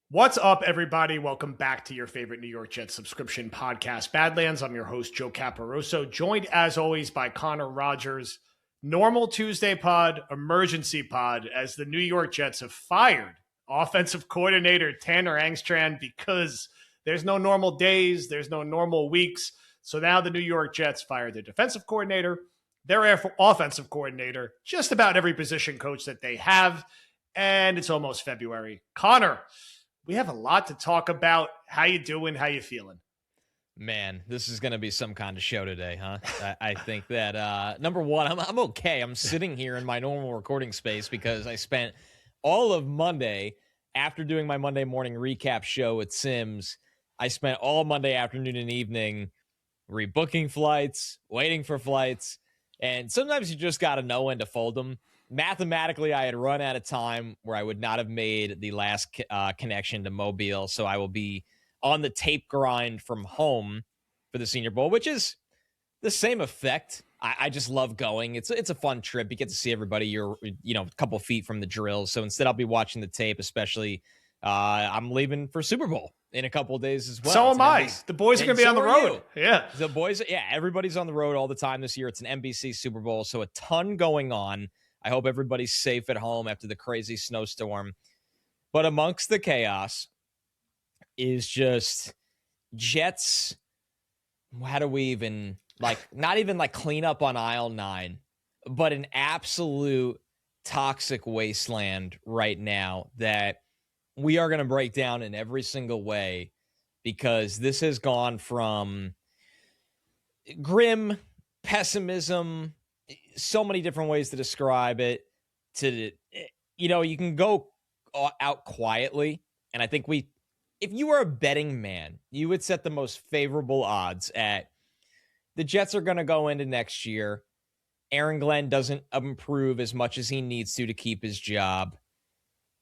What's up, everybody? Welcome back to your favorite New York Jets subscription podcast, Badlands. I'm your host, Joe Caporoso, joined as always by Connor Rogers. Normal Tuesday pod, emergency pod, as the New York Jets have fired offensive coordinator Tanner Engstrand because there's no normal days, there's no normal weeks. So now the New York Jets fired their defensive coordinator, their offensive coordinator, just about every position coach that they have, and it's almost February. Connor, we have a lot to talk about. How you doing? How you feeling? Man, this is going to be some kind of show today, huh? I think that, number one, I'm okay. I'm sitting here in my normal recording space because I spent all of Monday, after doing my Monday morning recap show at Sims, I spent all Monday afternoon and evening rebooking flights, waiting for flights, and sometimes you just got to know when to fold them. Mathematically, I had run out of time where I would not have made the last connection to Mobile, so I will be on the tape grind from home for the Senior Bowl, which is the same effect. I just love going. It's a fun trip. You get to see everybody. You're a couple feet from the drills. So instead, I'll be watching the tape. Especially, I'm leaving for Super Bowl in a couple of days as well. So am I. The boys are going to be on the road. Yeah, the boys. Yeah, everybody's on the road all the time this year. It's an NBC Super Bowl, so a ton going on. I hope everybody's safe at home after the crazy snowstorm. But amongst the chaos is just Jets. How do we even, not even clean up on aisle 9, but an absolute toxic wasteland right now that we are going to break down in every single way, because this has gone from grim pessimism, so many different ways to describe it, to, you can go out quietly. And I think if you were a betting man, you would set the most favorable odds at the Jets are going to go into next year. Aaron Glenn doesn't improve as much as he needs to keep his job.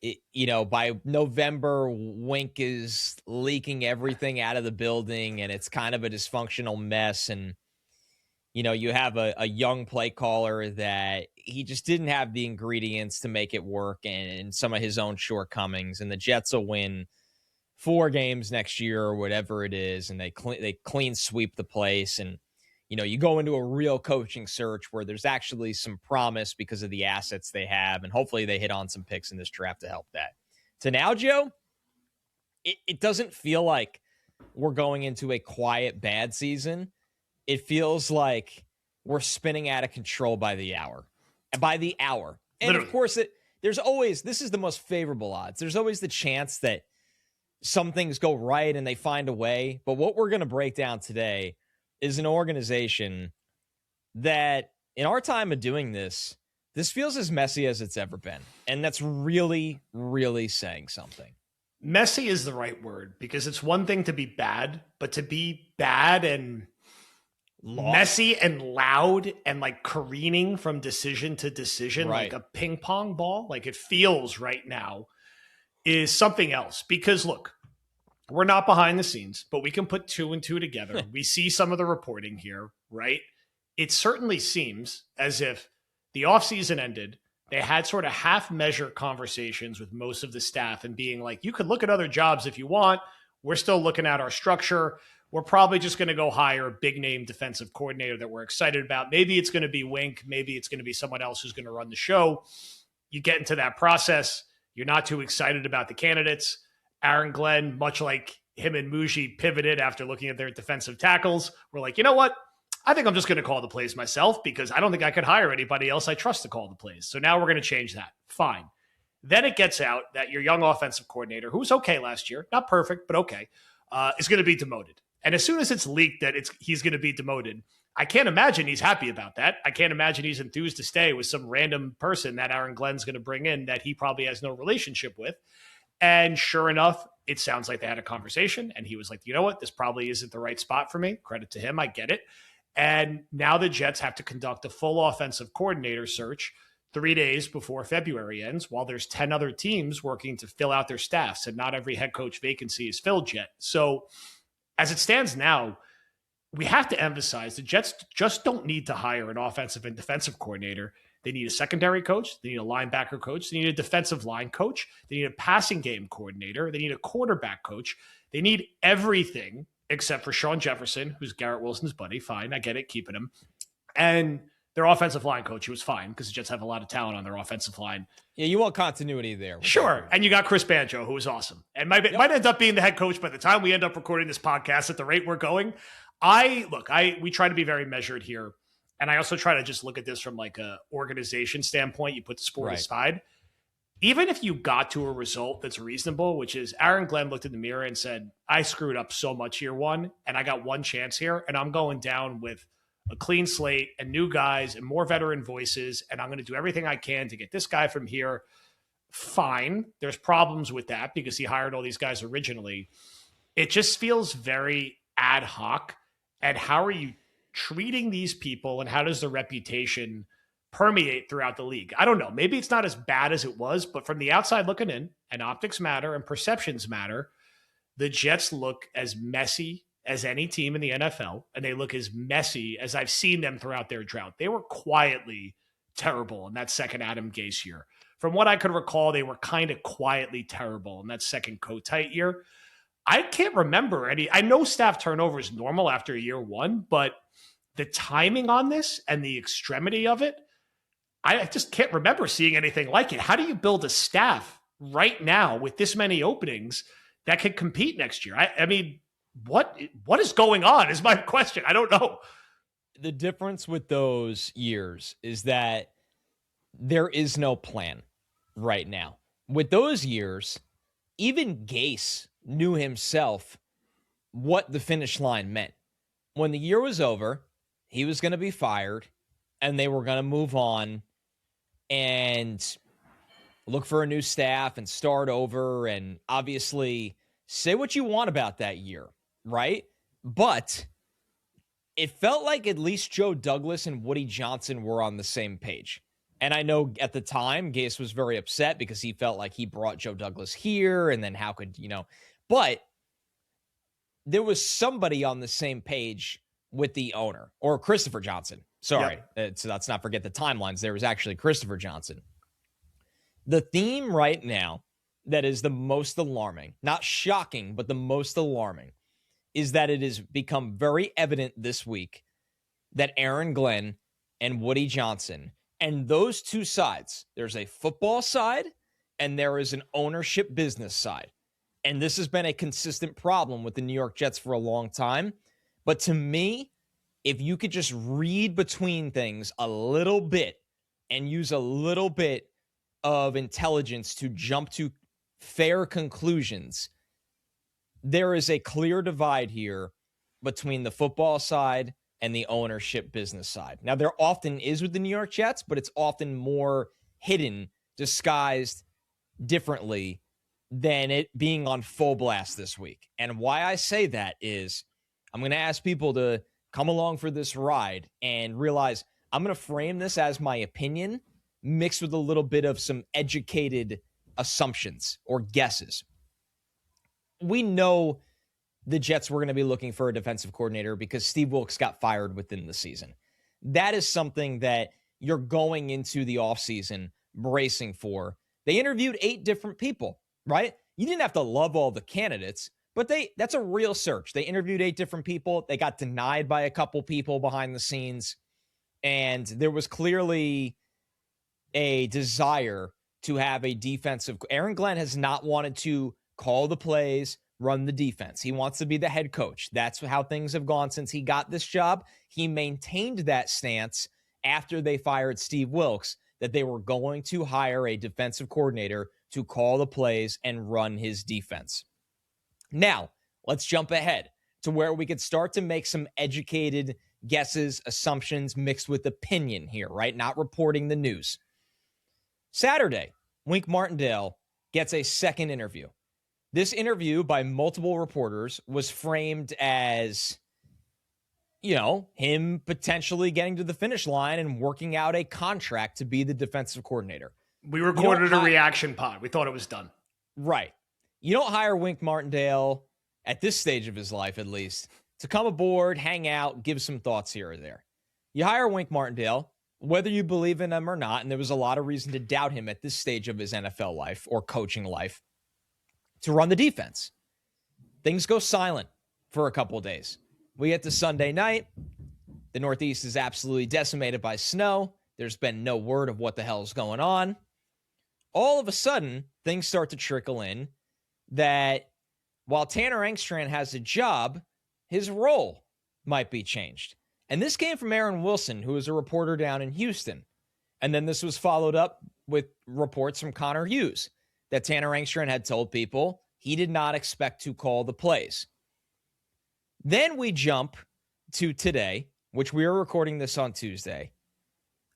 By November, Wink is leaking everything out of the building, and it's kind of a dysfunctional mess. And you have a young play caller that he just didn't have the ingredients to make it work, and some of his own shortcomings. And the Jets will win 4 games next year or whatever it is, and they clean sweep the place. And you go into a real coaching search where there's actually some promise because of the assets they have, and hopefully they hit on some picks in this draft to help that. So now, Joe, it doesn't feel like we're going into a quiet bad season. It feels like we're spinning out of control by the hour. And Literally. Of course, this is the most favorable odds. There's always the chance that some things go right and they find a way. But what we're going to break down today is an organization that, in our time of doing this feels as messy as it's ever been. And that's really, really saying something. Messy is the right word, because it's one thing to be bad, but to be bad and messy and loud and careening from decision to decision, right, like a ping pong ball, like it feels right now, is something else. Because look, we're not behind the scenes, but we can put 2 and 2 together. We see some of the reporting here, right? It certainly seems as if the offseason ended, they had sort of half-measure conversations with most of the staff and being like, you could look at other jobs if you want. We're still looking at our structure. We're probably just going to go hire a big-name defensive coordinator that we're excited about. Maybe it's going to be Wink. Maybe it's going to be someone else who's going to run the show. You get into that process. You're not too excited about the candidates. Aaron Glenn, much like him and Muji, pivoted after looking at their defensive tackles. We're like, you know what? I think I'm just going to call the plays myself, because I don't think I could hire anybody else I trust to call the plays. So now we're going to change that. Fine. Then it gets out that your young offensive coordinator, who was okay last year, not perfect, but okay, is going to be demoted. And as soon as it's leaked that he's going to be demoted, I can't imagine he's happy about that. I can't imagine he's enthused to stay with some random person that Aaron Glenn's going to bring in that he probably has no relationship with. And sure enough, it sounds like they had a conversation, and he was like, you know what? This probably isn't the right spot for me. Credit to him. I get it. And now the Jets have to conduct a full offensive coordinator search 3 days before February ends, while there's 10 other teams working to fill out their staffs, and not every head coach vacancy is filled yet. So as it stands now, we have to emphasize the Jets just don't need to hire an offensive and defensive coordinator. They need a secondary coach. They need a linebacker coach. They need a defensive line coach. They need a passing game coordinator. They need a quarterback coach. They need everything except for Sean Jefferson, who's Garrett Wilson's buddy. Fine, I get it, keeping him. And their offensive line coach, who was fine because the Jets have a lot of talent on their offensive line. Yeah, you want continuity there. Sure. And you got Chris Banjo, who was awesome. And might end up being the head coach by the time we end up recording this podcast at the rate we're going. We try to be very measured here. And I also try to just look at this from like a organization standpoint. You put the sport aside. Even if you got to a result that's reasonable, which is Aaron Glenn looked in the mirror and said, I screwed up so much year one, and I got one chance here, and I'm going down with a clean slate and new guys and more veteran voices, and I'm going to do everything I can to get this guy from here. Fine. There's problems with that because he hired all these guys originally. It just feels very ad hoc. And how are you treating these people, and how does the reputation permeate throughout the league? I don't know. Maybe it's not as bad as it was, but from the outside looking in, and optics matter and perceptions matter, the Jets look as messy as any team in the NFL, and they look as messy as I've seen them throughout their drought. They were quietly terrible in that second Adam Gase year. From what I could recall, they were kind of quietly terrible in that second Kotite year. I can't remember any. I know staff turnover is normal after year one, but the timing on this and the extremity of it, I just can't remember seeing anything like it. How do you build a staff right now with this many openings that could compete next year? I mean, what is going on is my question. I don't know. The difference with those years is that there is no plan right now. With those years, even Gase knew himself what the finish line meant. When the year was over, he was going to be fired, and they were going to move on and look for a new staff and start over, and obviously say what you want about that year, right? But it felt like at least Joe Douglas and Woody Johnson were on the same page. And I know at the time, Gase was very upset because he felt like he brought Joe Douglas here, and then how could, but there was somebody on the same page with the owner, or Christopher Johnson. Sorry. Yep. So let's not forget the timelines. There was actually Christopher Johnson. The theme right now that is the most alarming, not shocking, but the most alarming, is that it has become very evident this week that Aaron Glenn and Woody Johnson, and those two sides, there's a football side and there is an ownership business side. And this has been a consistent problem with the New York Jets for a long time. But to me, if you could just read between things a little bit and use a little bit of intelligence to jump to fair conclusions, there is a clear divide here between the football side and the ownership business side. Now, there often is with the New York Jets, but it's often more hidden, disguised differently than it being on full blast this week. And why I say that is I'm going to ask people to come along for this ride and realize I'm going to frame this as my opinion mixed with a little bit of some educated assumptions or guesses. We know the Jets were going to be looking for a defensive coordinator because Steve Wilkes got fired within the season. That is something that you're going into the offseason bracing for. They interviewed 8 different people, right? You didn't have to love all the candidates, but that's a real search. They interviewed 8 different people. They got denied by a couple people behind the scenes. And there was clearly a desire to have a defensive. Aaron Glenn has not wanted to call the plays, run the defense. He wants to be the head coach. That's how things have gone since he got this job. He maintained that stance after they fired Steve Wilkes, that they were going to hire a defensive coordinator to call the plays and run his defense. Now, let's jump ahead to where we could start to make some educated guesses, assumptions mixed with opinion here, right? Not reporting the news. Saturday, Wink Martindale gets a second interview. This interview by multiple reporters was framed as, him potentially getting to the finish line and working out a contract to be the defensive coordinator. We recorded a reaction pod. We thought it was done. Right. You don't hire Wink Martindale, at this stage of his life at least, to come aboard, hang out, give some thoughts here or there. You hire Wink Martindale whether you believe in him or not, and there was a lot of reason to doubt him at this stage of his NFL life or coaching life, to run the defense. Things go silent for a couple of days. We get to Sunday night. The Northeast is absolutely decimated by snow. There's been no word of what the hell is going on. All of a sudden, things start to trickle in that while Tanner Engstrand has a job, his role might be changed. And this came from Aaron Wilson, who is a reporter down in Houston. And then this was followed up with reports from Connor Hughes that Tanner Engstrand had told people he did not expect to call the plays. Then we jump to today, which we are recording this on Tuesday,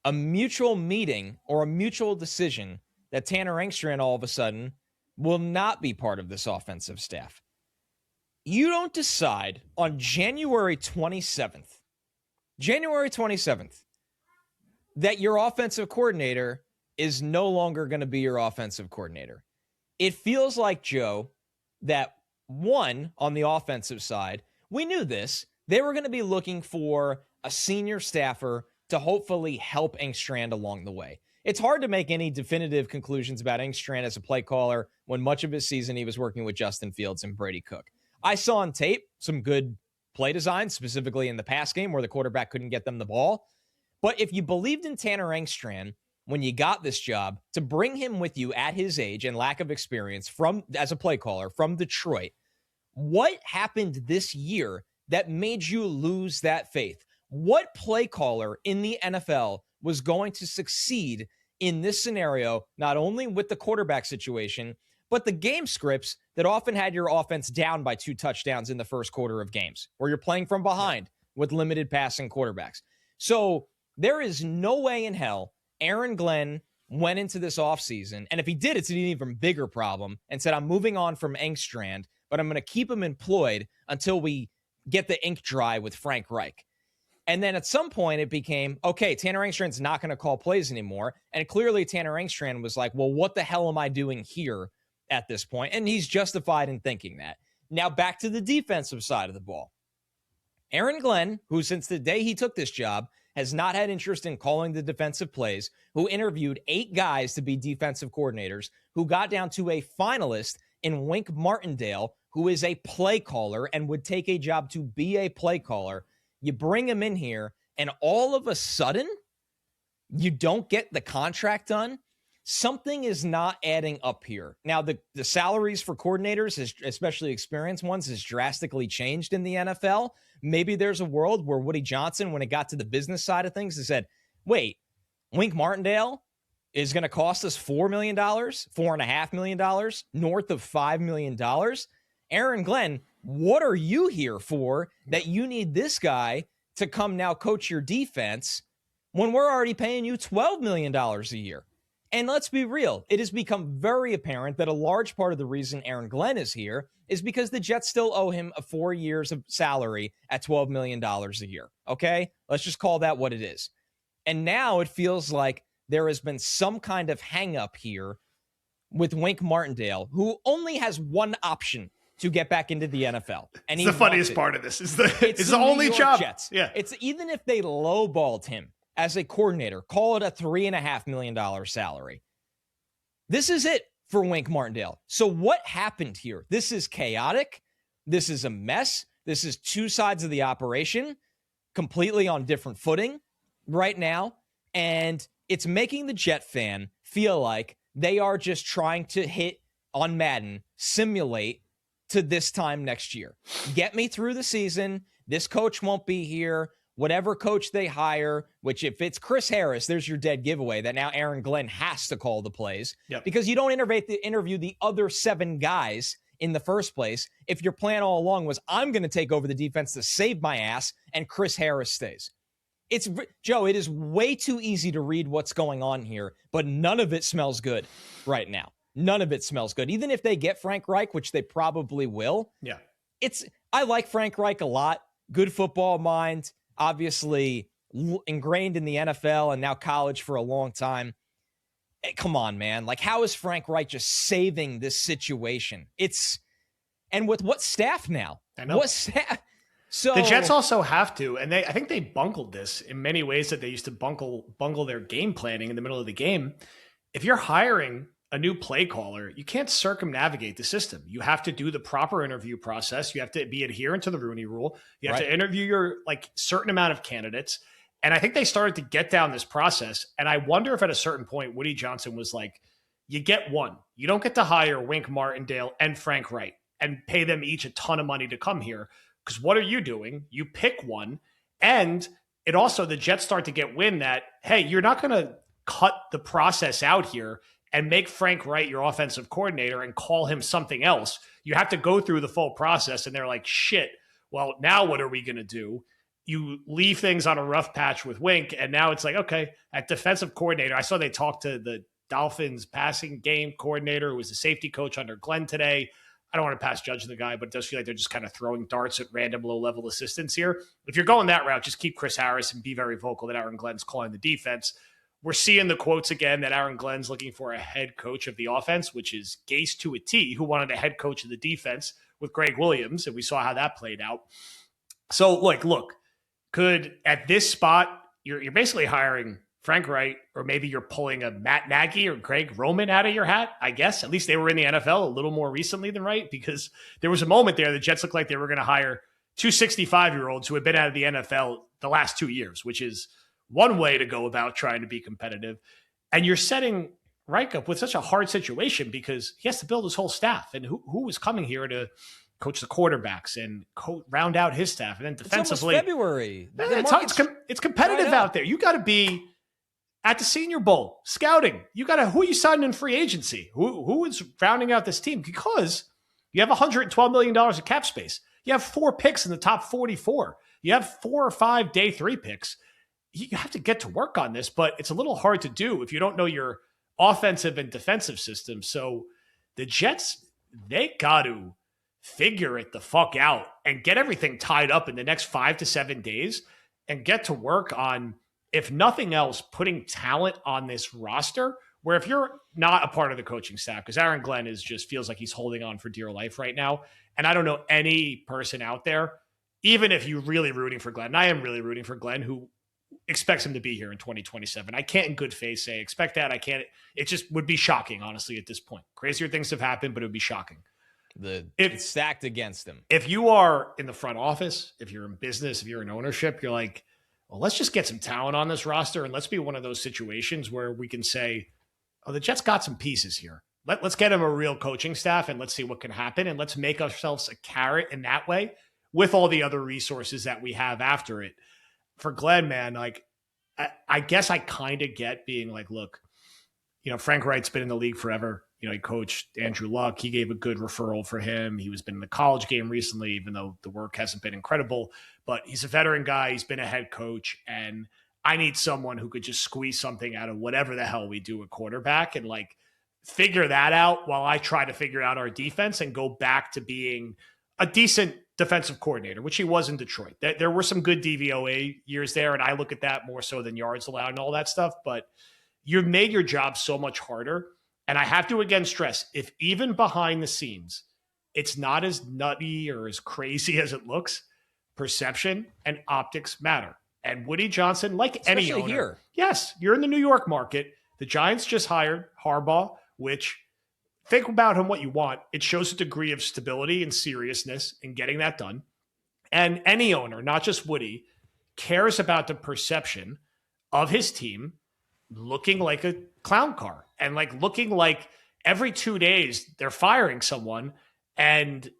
a mutual meeting or a mutual decision that Tanner Engstrand all of a sudden will not be part of this offensive staff. You don't decide on January 27th, that your offensive coordinator is no longer going to be your offensive coordinator. It feels like, Joe, that one, on the offensive side, we knew this. They were going to be looking for a senior staffer to hopefully help Engstrand along the way. It's hard to make any definitive conclusions about Engstrand as a play caller when much of his season he was working with Justin Fields and Brady Cook. I saw on tape some good play design, specifically in the pass game where the quarterback couldn't get them the ball. But if you believed in Tanner Engstrand when you got this job, to bring him with you at his age and lack of experience as a play caller from Detroit, what happened this year that made you lose that faith? What play caller in the NFL was going to succeed in this scenario, not only with the quarterback situation, but the game scripts that often had your offense down by 2 touchdowns in the first quarter of games, where you're playing from behind with limited passing quarterbacks? So there is no way in hell Aaron Glenn went into this offseason, and if he did, it's an even bigger problem, and said, I'm moving on from Engstrand, but I'm going to keep him employed until we get the ink dry with Frank Reich. And then at some point it became, okay, Tanner Engstrand's not going to call plays anymore. And clearly Tanner Engstrand was like, well, what the hell am I doing here at this point? And he's justified in thinking that. Now back to the defensive side of the ball. Aaron Glenn, who since the day he took this job has not had interest in calling the defensive plays, who interviewed 8 guys to be defensive coordinators, who got down to a finalist in Wink Martindale, who is a play caller and would take a job to be a play caller. You bring him in here, and all of a sudden, you don't get the contract done. Something is not adding up here. Now, the salaries for coordinators, especially experienced ones, has drastically changed in the NFL. Maybe there's a world where Woody Johnson, when it got to the business side of things, has said, wait, Wink Martindale is going to cost us $4 million, $4.5 million, north of $5 million. Aaron Glenn, what are you here for that you need this guy to come now coach your defense when we're already paying you $12 million a year? And let's be real, it has become very apparent that a large part of the reason Aaron Glenn is here is because the Jets still owe him 4 years of salary at $12 million a year. Okay? Let's just call that what it is. And now it feels like there has been some kind of hang up here with Wink Martindale, who only has one option to get back into the NFL. And it's the funniest part of this is it's the only job. Jets. Yeah. It's even if they lowballed him as a coordinator, call it a $3.5 million salary. This is it for Wink Martindale. So what happened here? This is chaotic. This is a mess. This is 2 sides of the operation completely on different footing right now. And it's making the Jet fan feel like they are just trying to hit on Madden, simulate to this time next year. Get me through the season. This coach won't be here. Whatever coach they hire, which if it's Chris Harris, there's your dead giveaway that now Aaron Glenn has to call the plays. Yep. Because you don't interview the other 7 guys in the first place if your plan all along was, I'm going to take over the defense to save my ass, and Chris Harris stays. Joe, it is way too easy to read what's going on here, but none of it smells good right now. None of it smells good. Even if they get Frank Reich, which they probably will. Yeah. I like Frank Reich a lot. Good football mind, obviously ingrained in the NFL and now college for a long time. Come on, man. Like, how is Frank Reich just saving this situation? And with what staff now? I know. What staff? So The Jets also have to, and I think they bungled this in many ways that they used to bungle their game planning in the middle of the game. If you're hiring a new play caller, you can't circumnavigate the system. You have to do the proper interview process. You have to be adherent to the Rooney Rule. You have to interview your certain amount of candidates. And I think they started to get down this process. And I wonder if at a certain point, Woody Johnson was like, you get one. You don't get to hire Wink Martindale and Frank Wright and pay them each a ton of money to come here. Because what are you doing? You pick one. And it also, the Jets start to get wind that, hey, you're not going to cut the process out here and make Frank Wright your offensive coordinator and call him something else. You have to go through the full process. And they're like, shit, well, now what are we going to do? You leave things on a rough patch with Wink. And now it's like, okay, at defensive coordinator, I saw they talked to the Dolphins passing game coordinator, who was the safety coach under Glenn today. I don't want to pass judge the guy, but it does feel like they're just kind of throwing darts at random low-level assistants here. If you're going that route, just keep Chris Harris and be very vocal that Aaron Glenn's calling the defense. We're seeing the quotes again that Aaron Glenn's looking for a head coach of the offense, which is Gase to a T, who wanted a head coach of the defense with Greg Williams, and we saw how that played out. So, look, could at this spot, you're basically hiring Frank Wright, or maybe you're pulling a Matt Nagy or Greg Roman out of your hat, I guess. At least they were in the NFL a little more recently than Wright, because there was a moment there the Jets looked like they were going to hire two 65-year-olds who had been out of the NFL the last 2 years, which is one way to go about trying to be competitive. And you're setting Wright up with such a hard situation because he has to build his whole staff. And who was coming here to coach the quarterbacks and round out his staff? And then defensively, it's February. It's competitive out there. You got to be at the Senior Bowl scouting. You got to, who are you signing in free agency? Who is rounding out this team? Because you have $112 million of cap space. You have 4 picks in the top 44. You have 4 or 5 day 3 picks. You have to get to work on this, but it's a little hard to do if you don't know your offensive and defensive system. So the Jets, they got to figure it the fuck out and get everything tied up in the next 5 to 7 days and get to work on, if nothing else, putting talent on this roster where if you're not a part of the coaching staff, because Aaron Glenn just feels like he's holding on for dear life right now. And I don't know any person out there, even if you're really rooting for Glenn, and I am really rooting for Glenn, who expects him to be here in 2027. I can't in good faith say expect that. I can't. It just would be shocking, honestly, at this point. Crazier things have happened, but it would be shocking. It's stacked against him. If you are in the front office, if you're in business, if you're in ownership, you're like, well, let's just get some talent on this roster and let's be one of those situations where we can say, oh, the Jets got some pieces here. Let's get him a real coaching staff and let's see what can happen. And let's make ourselves a carrot in that way with all the other resources that we have after it. For Glenn, man, I guess I kind of get being like, look, Frank Wright's been in the league forever. He coached Andrew Luck. He gave a good referral for him. He was been in the college game recently, even though the work hasn't been incredible. But he's a veteran guy. He's been a head coach. And I need someone who could just squeeze something out of whatever the hell we do at quarterback and figure that out while I try to figure out our defense and go back to being a decent defensive coordinator, which he was in Detroit. There were some good DVOA years there, and I look at that more so than yards allowed and all that stuff. But you've made your job so much harder. And I have to again stress, if even behind the scenes, it's not as nutty or as crazy as it looks, perception and optics matter. And Woody Johnson, like especially any owner, here. Yes, you're in the New York market. The Giants just hired Harbaugh, which, think about him what you want. It shows a degree of stability and seriousness in getting that done. And any owner, not just Woody, cares about the perception of his team looking like a clown car and looking like every 2 days they're firing someone. And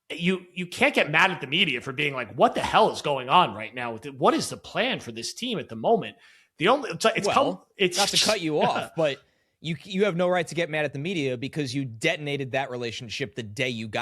you can't get mad at the media for being like, what the hell is going on right now? What is the plan for this team at the moment? It's not to cut you off, but you have no right to get mad at the media because you detonated that relationship the day you got